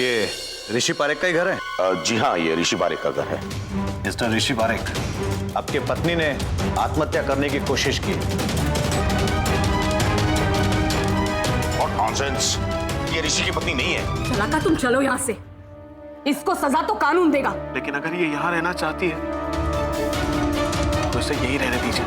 ये ऋषि पारेख का ही घर है? जी हाँ, ये ऋषि पारेख का घर है। मिस्टर ऋषि पारेख, आपकी पत्नी ने आत्महत्या करने की कोशिश की। What nonsense! ये ऋषि की पत्नी नहीं है। चलाका, तुम चलो यहाँ से। इसको सजा तो कानून देगा। लेकिन अगर ये यहाँ रहना चाहती है तो इसे यही रहने दीजिए।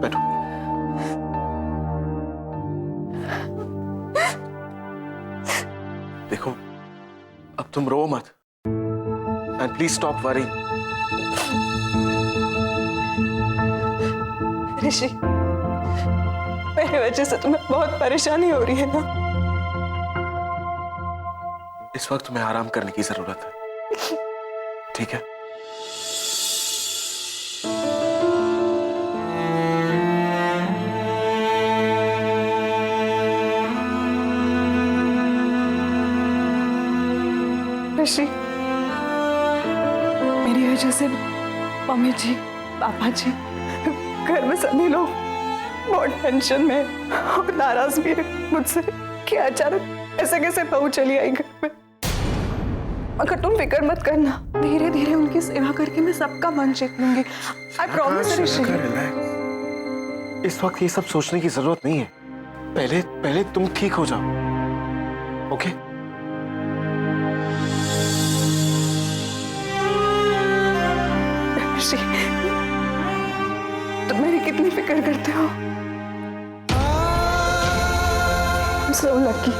बैठो। देखो, अब तुम रो मत एंड प्लीज स्टॉप वरिंग। ऋषि, मेरी वजह से तुम्हें बहुत परेशानी हो रही है ना? इस वक्त तुम्हें आराम करने की जरूरत है, ठीक है? ऋषि, मेरी वजह से मम्मी जी, पापा जी, घर में सभी लोग बहुत टेंशन में और नाराज भी है मुझसे कि अचानक ऐसे कैसे बहू चली आई घर में। मगर तुम फिक्र मत करना, धीरे धीरे उनकी सेवा करके मैं सबका मन जीत लूंगी। आई प्रॉमिस ऋषि। इस वक्त ये सब सोचने की जरूरत नहीं है। पहले तुम ठीक हो जाओ, ओके? ऋषि, तुम मेरी कितनी फिक्र करते हो। I'm so lucky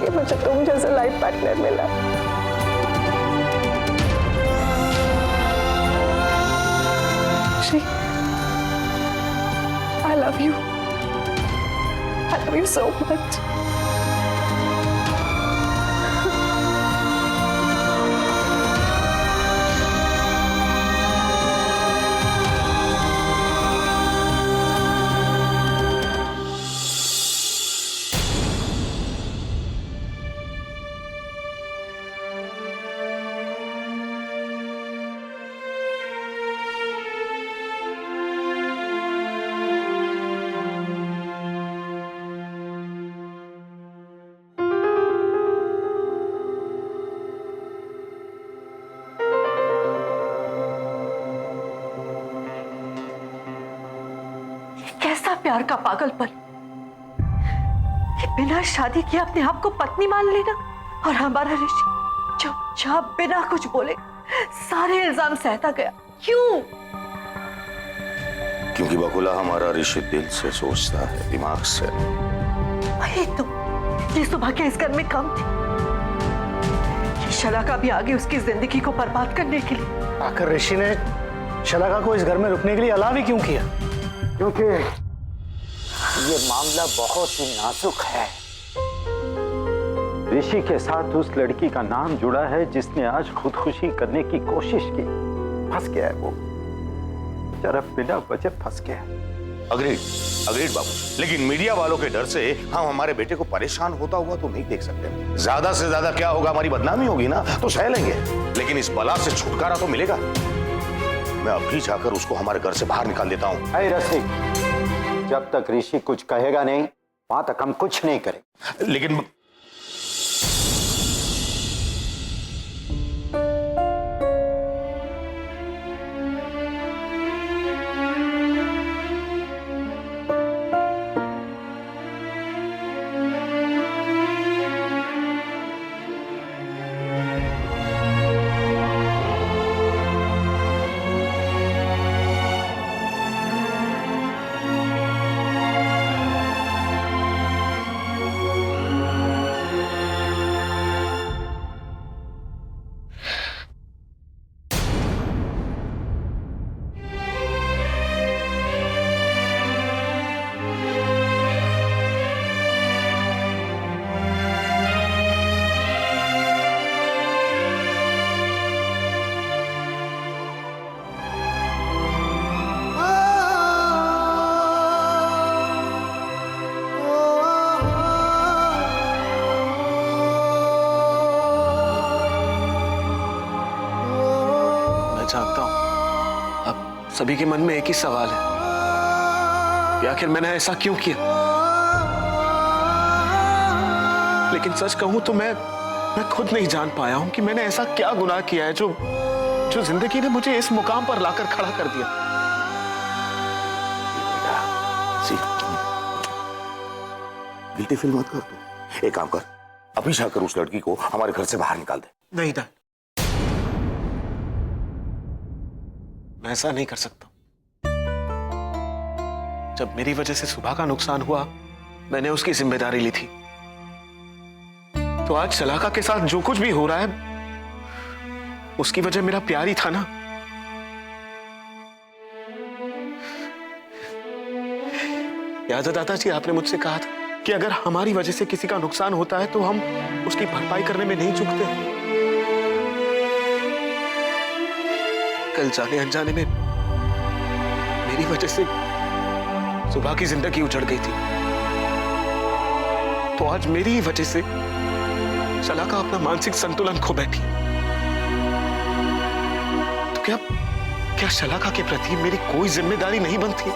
कि मुझे तुम जैसा लाइफ पार्टनर मिला। ऋषि, I love you. I love you so much. कैसा प्यार का पागलपन कि बिना शादी किए अपने आप को पत्नी मान लेना। और हमारा ऋषि चुपचाप बिना कुछ बोले सारे इल्जाम सहता गया। क्यों? क्योंकि बकुला हमारा ऋषि दिल से सोचता है, दिमाग से। वही तो ये सुबह के इस घर में कम थी। ये शलाका भी आगे उसकी जिंदगी को बर्बाद करने के लिए। आखिर ऋषि ने शलाका को इस घर में रुकने के लिए अलाव ही क्यों किया? क्योंकि ये मामला बहुत ही नाजुक है। ऋषि के साथ उस लड़की का नाम जुड़ा है जिसने आज खुदकुशी करने की कोशिश की। फंस गया है वो, जरा बिना वजह फंस गया। अग्रीड बाबू, लेकिन मीडिया वालों के डर से हम हमारे बेटे को परेशान होता हुआ तो नहीं देख सकते। ज्यादा से ज्यादा क्या होगा, हमारी बदनामी होगी ना, तो सह लेंगे, लेकिन इस बला से छुटकारा तो मिलेगा। मैं अभी जाकर उसको हमारे घर से बाहर निकाल देता हूं। अरे रसिक, जब तक ऋषि कुछ कहेगा नहीं वहां तक हम कुछ नहीं करें। लेकिन सभी के मन में एक ही सवाल है कि आखिर मैंने ऐसा क्यों किया। लेकिन सच कहूं तो मैं खुद नहीं जान पाया हूं कि मैंने ऐसा क्या गुनाह किया है जो जिंदगी ने मुझे इस मुकाम पर लाकर खड़ा कर दिया। गिल्टी फील मत कर तू। एक काम कर, अभी जाकर उस लड़की को हमारे घर से बाहर निकाल दे। नहीं डैड, मैं ऐसा नहीं कर सकता। जब मेरी वजह से सुबह का नुकसान हुआ, मैंने उसकी जिम्मेदारी ली थी। तो आज शलाका के साथ जो कुछ भी हो रहा है, उसकी वजह मेरा प्यार ही था ना। याद है दादाजी, आपने मुझसे कहा था कि अगर हमारी वजह से किसी का नुकसान होता है तो हम उसकी भरपाई करने में नहीं चूकते। कल जाने अनजाने में मेरी वजह से सुबह की जिंदगी उजड़ गई थी, तो आज मेरी ही वजह से शलाका अपना मानसिक संतुलन खो बैठी। तो क्या शलाका के प्रति मेरी कोई जिम्मेदारी नहीं बनती?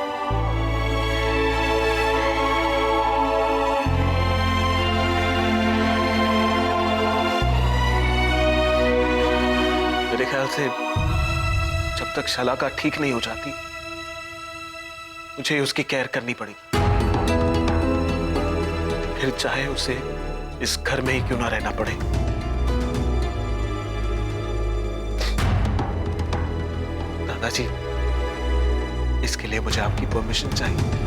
मेरे ख्याल से जब तक शलाका ठीक नहीं हो जाती, मुझे उसकी केयर करनी पड़ेगी, फिर चाहे उसे इस घर में ही क्यों ना रहना पड़े। दादाजी, इसके लिए मुझे आपकी परमिशन चाहिए।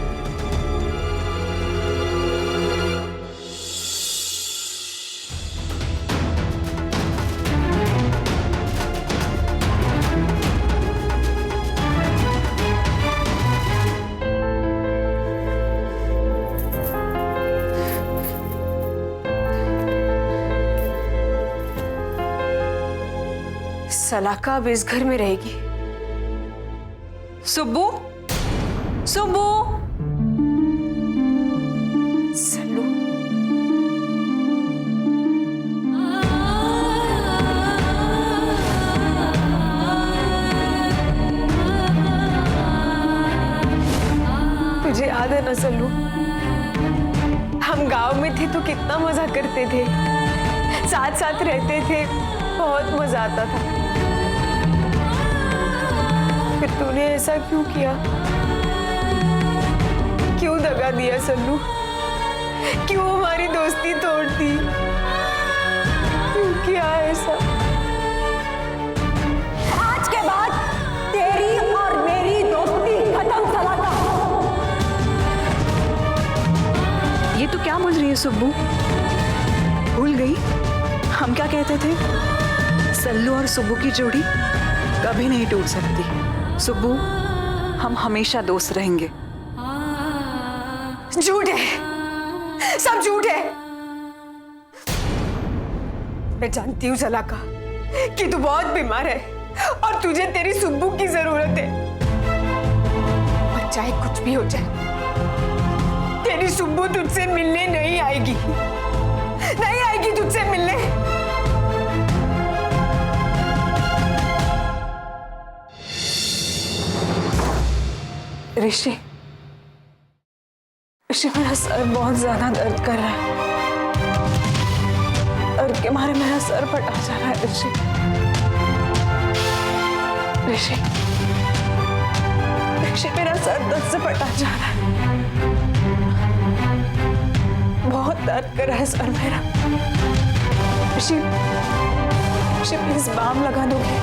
शलाका अब इस घर में रहेगी। सुब्बू, सुब्बू, सल्लू, तुझे याद है ना सल्लू, हम गांव में थे तो कितना मजा करते थे, साथ साथ रहते थे, बहुत मजा आता था। फिर तूने ऐसा क्यों किया? क्यों दगा दिया सल्लू? क्यों हमारी दोस्ती तोड़ दी? क्यों किया ऐसा? आज के बाद तेरी और मेरी दोस्ती खत्म। शलाका, ये तो क्या बोल रही है सुब्बू? भूल गई हम क्या कहते थे? सल्लू और सुब्बू की जोड़ी कभी नहीं टूट सकती। सुब्बू, हम हमेशा दोस्त रहेंगे। झूठ है, सब झूठ है। मैं जानती हूँ शलाका कि तू बहुत बीमार है और तुझे तेरी सुब्बू की जरूरत है। और चाहे कुछ भी हो जाए, तेरी सुब्बू तुझसे मिलने नहीं आएगी, नहीं आएगी तुझसे मिलने। ऋषि, मेरा सर बहुत ज्यादा दर्द कर रहा है। दर्द के मारे मेरा सर फटा जा रहा है। ऋषि, मेरा सर दर्द से फटा जा रहा है। बहुत दर्द कर रहा है सर मेरा। ऋषि, प्लीज बाम लगा दोगे?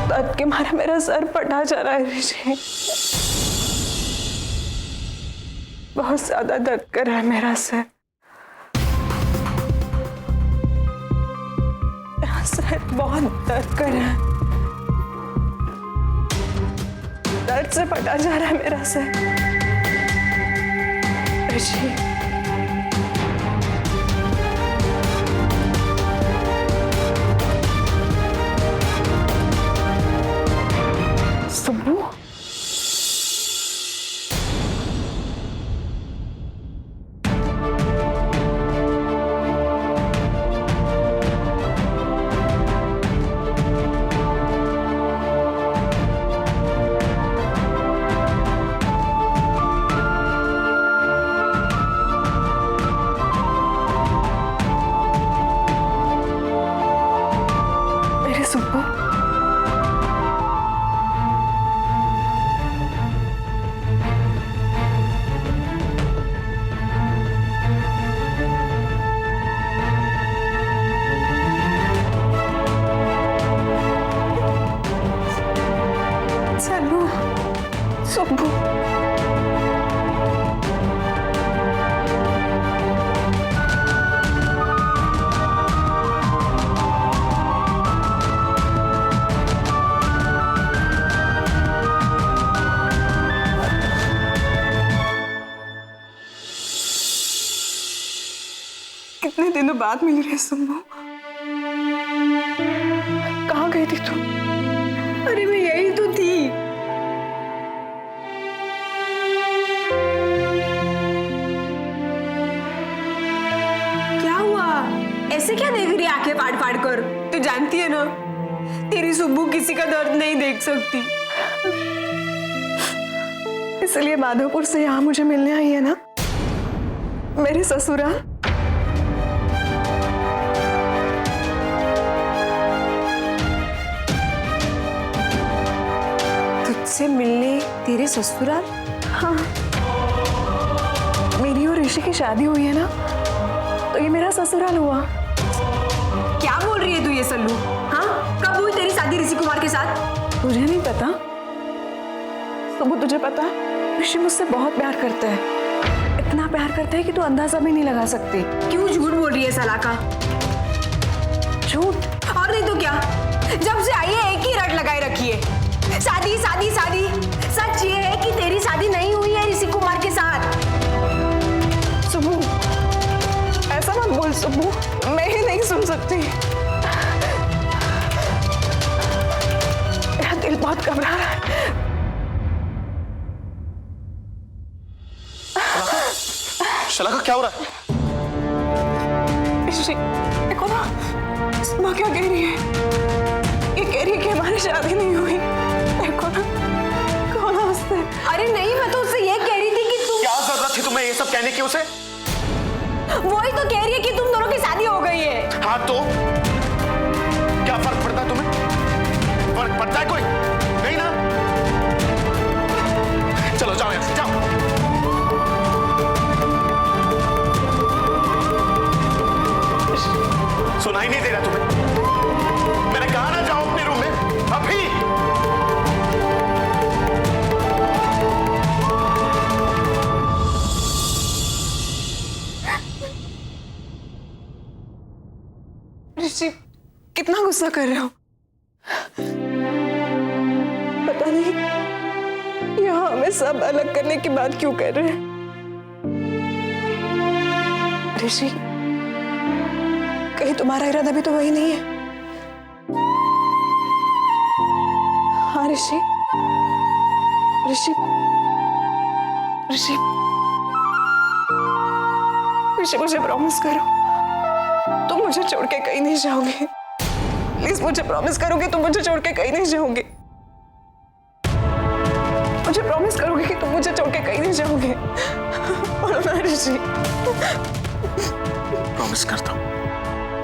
दर्द के मारे मेरा सर फटा जा रहा है ऋषि। बहुत ज्यादा दर्द कर रहा है मेरा सर। मेरा सर बहुत दर्द कर रहा है। दर्द से फटा जा रहा है मेरा सर। ऋषि, सुब्बू, चलो सुब्बू, कितने दिनों बाद मिली रे सुब्बू, कहाँ गई थी तू? अरे मैं यही तो थी। क्या हुआ? ऐसे क्या देख रही है आंखें फाड़ फाड़ कर? तू जानती है ना, तेरी सुब्बू किसी का दर्द नहीं देख सकती। इसलिए माधोपुर से यहाँ मुझे मिलने आई है ना, मेरे ससुराल। तुझसे मिलने तेरे ससुराल? हाँ, मेरी और ऋषि की शादी हुई है ना, तो ये मेरा ससुराल हुआ। क्या बोल रही है तू ये सल्लू? हाँ, कब हुई तेरी शादी ऋषि कुमार के साथ? तुझे नहीं पता? सुबह तुझे पता है, ऋषि मुझसे बहुत प्यार करता है, इतना प्यार करता है कि तू अंदाजा भी नहीं लगा सकती। क्यों झूठ बोल रही है सलाका? झूठ? और नहीं तो क्या, जब से आई है एक ही रट लगाए रखी है, शादी शादी शादी। सच ये है कि तेरी शादी नहीं हुई है ऋषि कुमार के साथ। सुबू, ऐसा मत बोल सुबू, मैं ही नहीं सुन सकती। मेरा दिल बहुत घबरा रहा है। शलाका, क्या हो रहा है? ऋषि, देखो ना, सुबह क्या कह रही है? ये कह रही है कि हमारी शादी नहीं हुई। देखो ना, कौन हंसते? अरे नहीं, मैं तो उससे ये कह रही थी कि तुम, क्या जरूरत थी तुम्हें ये सब कहने की उसे? वही तो कह रही है कि तुम दोनों की शादी हो गई है। हाँ तो क्या फर्क पड़ता है तुम्हें? फर्क पड़ता है कोई? नहीं ना? चलो जाओ यहां से, जाओ। सुनाई नहीं दे रहा तुम्हें? मैंने कहा ना जाओ अपने रूम में अभी। ऋषि, कितना गुस्सा कर रहे हो? पता नहीं यहाँ हमें सब अलग करने की बात क्यों कर रहे हैं। ऋषि, कहीं तुम्हारा इरादा भी तो वही नहीं है? हाँ ऋषि, ऋषि, ऋषि, ऋषि मुझे प्रॉमिस करो, तुम मुझे छोड़ के कहीं नहीं जाओगे। प्लीज मुझे प्रॉमिस करोगे तुम मुझे छोड़ के कहीं नहीं जाओगे। मुझे प्रॉमिस करोगे कि तुम मुझे छोड़ के कहीं नहीं जाओगे। बोलो ना ऋषि। प्रॉमिस करता हूं,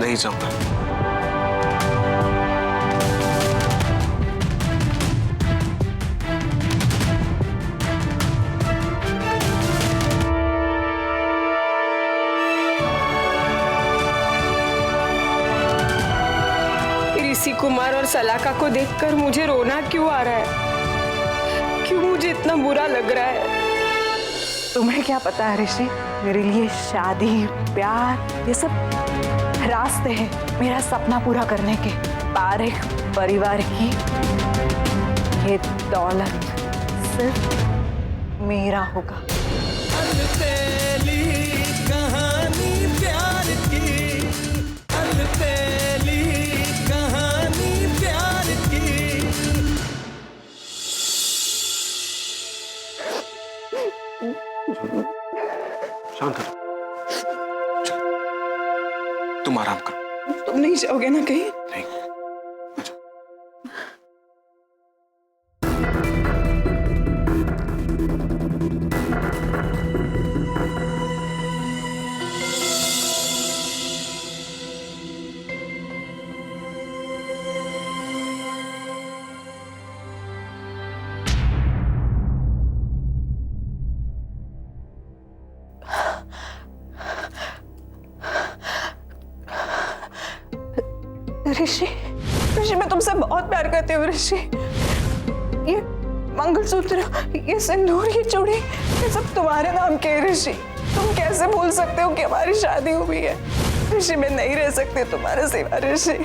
नहीं जाऊंगा। ऋषि कुमार और सलाका को देखकर मुझे रोना क्यों आ रहा है? क्यों मुझे इतना बुरा लग रहा है? तुम्हें क्या पता है ऋषि, मेरे लिए शादी, प्यार, ये सब रास्ते हैं मेरा सपना पूरा करने के। पारिक परिवार की ये दौलत सिर्फ मेरा होगा। शांत हो, तुम आराम करो। तुम नहीं जाओगे ना कहीं? नहीं। ऋषि, ऋषि मैं तुमसे बहुत प्यार करती हूँ ऋषि। मंगलसूत्र, ये सिंदूर, ये चूड़ी, ये सब तुम्हारे नाम के हैं ऋषि। तुम कैसे भूल सकते हो कि हमारी शादी हुई है? ऋषि मैं नहीं रह सकती तुम्हारे सिवा ऋषि।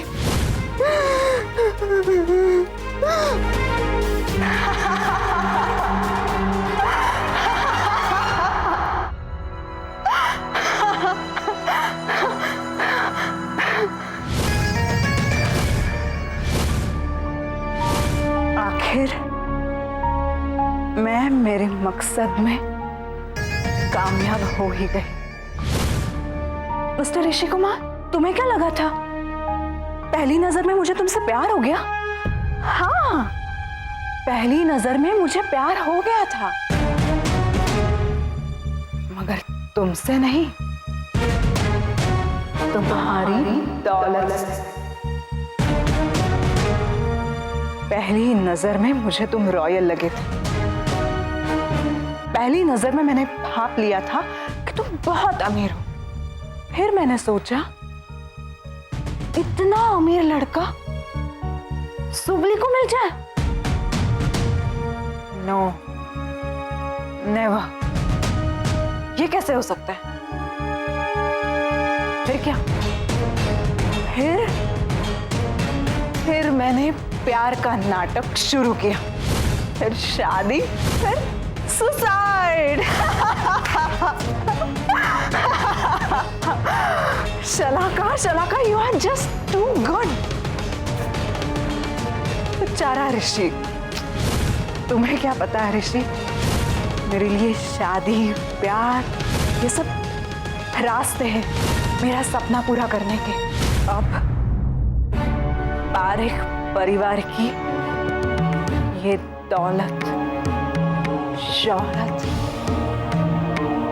आखिर मैं मेरे मकसद में कामयाब हो ही गई। मिस्टर ऋषि कुमार, तुम्हें क्या लगा था पहली नजर में मुझे तुमसे प्यार हो गया? हाँ, पहली नजर में मुझे प्यार हो गया था, मगर तुमसे नहीं, तुम्हारी दौलत से। पहली नजर में मुझे तुम रॉयल लगे थे। पहली नजर में मैंने भांप लिया था कि तुम बहुत अमीर हो। फिर मैंने सोचा इतना अमीर लड़का सुबली को मिल जाए। No, never. ये कैसे हो सकता है? फिर क्या? फिर मैंने प्यार का नाटक शुरू किया, फिर शादी, फिर suicide. Shalaka, you are just too good. बेचारा ऋषि, तुम्हें क्या पता है ऋषि, मेरे लिए शादी, प्यार, ये सब रास्ते हैं मेरा सपना पूरा करने के। अब पारेख परिवार की ये दौलत, शोहरत,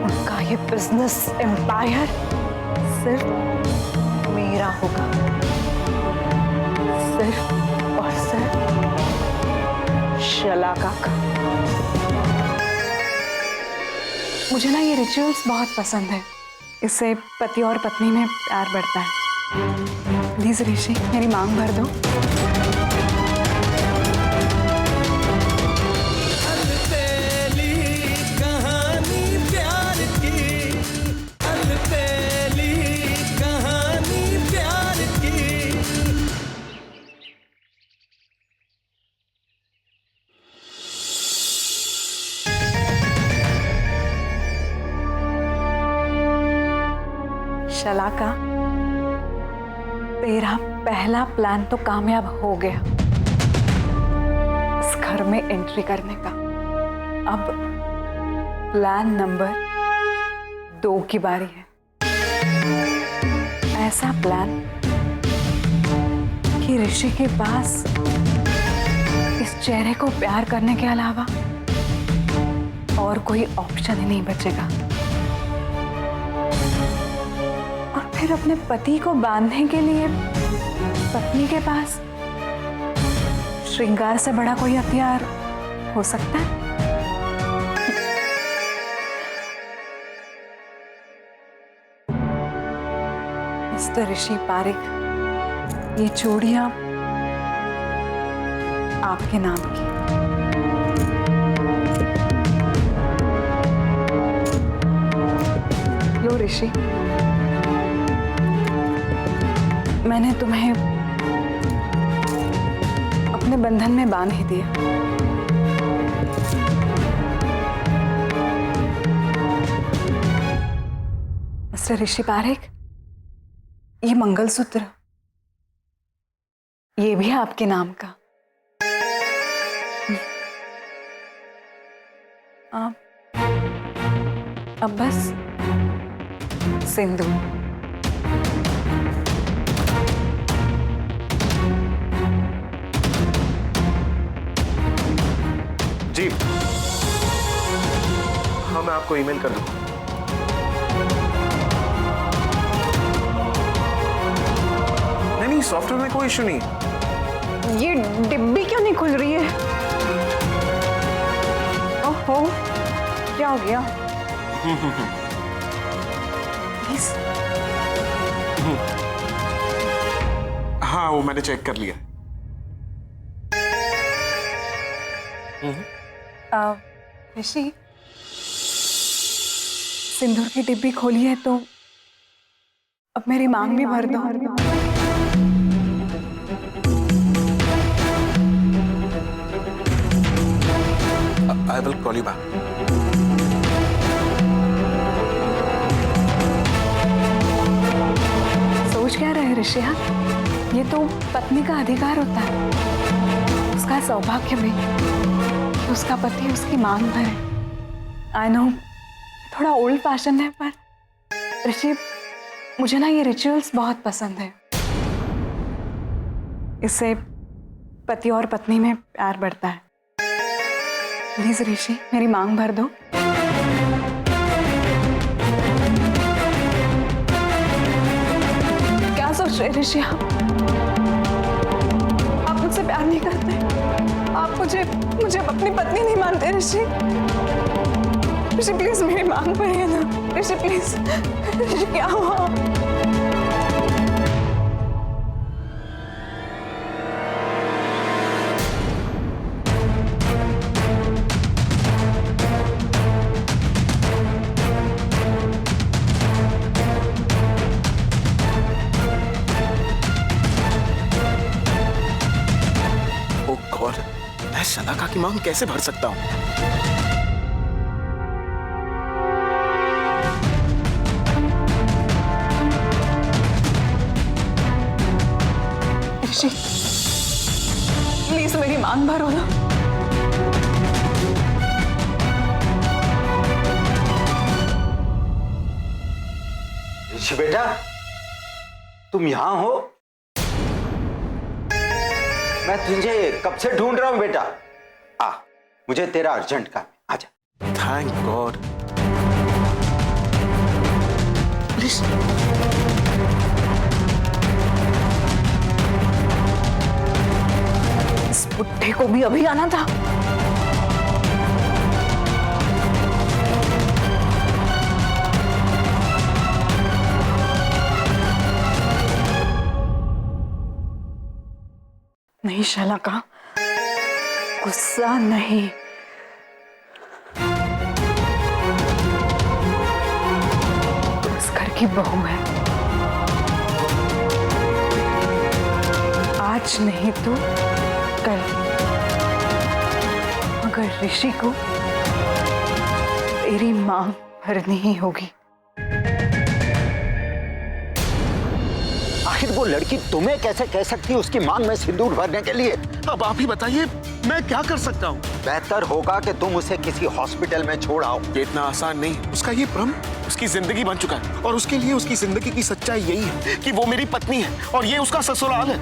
उनका ये बिजनेस एम्पायर सिर्फ मेरा होगा, सिर्फ और सिर्फ शलाका का। मुझे ना ये रिचुअल्स बहुत पसंद है, इससे पति और पत्नी में प्यार बढ़ता है। प्लीज ऋषि, मेरी मांग भर दो। शलाका, तेरा पहला प्लान तो कामयाब हो गया, इस घर में एंट्री करने का। अब प्लान नंबर 2 की बारी है। ऐसा प्लान कि ऋषि के पास इस चेहरे को प्यार करने के अलावा और कोई ऑप्शन ही नहीं बचेगा। फिर अपने पति को बांधने के लिए पत्नी के पास श्रृंगार से बड़ा कोई हथियार हो सकता है? मिस्टर ऋषि पारेख, ये चूड़ियां आपके नाम की। लो ऋषि, मैंने तुम्हें अपने बंधन में बांध ही दिया। मिस्टर ऋषि पारेख, ये मंगलसूत्र, ये भी आपके नाम का। अब बस सिंदूर। जी हाँ, मैं आपको ईमेल कर दूंगा। नहीं, सॉफ्टवेयर में कोई इशू नहीं है। ये डिब्बी क्यों नहीं खुल रही है? ओहो, क्या हो गया? प्लीज। हाँ, वो मैंने चेक कर लिया। ऋषि, सिंदूर की डिब्बी खोली है तो अब मेरी मांग भी भर दो। I will call you back. सोच क्या रहे ऋषि? ये तो पत्नी का अधिकार होता है, उसका सौभाग्य भी कि उसका पति उसकी मांग भरे। आई नो थोड़ा ओल्ड फैशन है, पर ऋषि मुझे ना ये रिचुअल्स बहुत पसंद है। इससे पति और पत्नी में प्यार बढ़ता है। प्लीज ऋषि मेरी मांग भर दो। क्या सोच रहे ऋषि आप मुझसे प्यार नहीं करते? आप मुझे अपनी पत्नी नहीं मानते ऋषि? ऋषि प्लीज मेरी मांग भरिए ना ऋषि, प्लीज। ऋषि क्या हुआ? ओ गॉड, मैं शलाका की मांग कैसे भर सकता हूँ? ऋषि प्लीज मेरी मांग भरो ना। ऋषि बेटा, तुम यहां हो? मैं तुझे कब से ढूंढ रहा हूं बेटा। आ, मुझे तेरा अर्जेंट काम है, आजा। Thank God. इस बुढ़े को भी अभी आना था। नहीं शलाका, गुस्सा नहीं। तू इस घर की बहू है, आज नहीं तो कल। मगर ऋषि को तेरी मांग भरनी ही होगी। आखिर वो लड़की तुम्हें कैसे कह सकती है उसकी मांग में सिंदूर भरने के लिए? अब आप ही बताइए, मैं क्या कर सकता हूँ? बेहतर होगा कि तुम उसे किसी हॉस्पिटल में छोड़ आओ। ये इतना आसान नहीं। उसका ये भ्रम उसकी जिंदगी बन चुका है, और उसके लिए उसकी जिंदगी की सच्चाई यही है कि वो मेरी पत्नी है और ये उसका ससुराल है।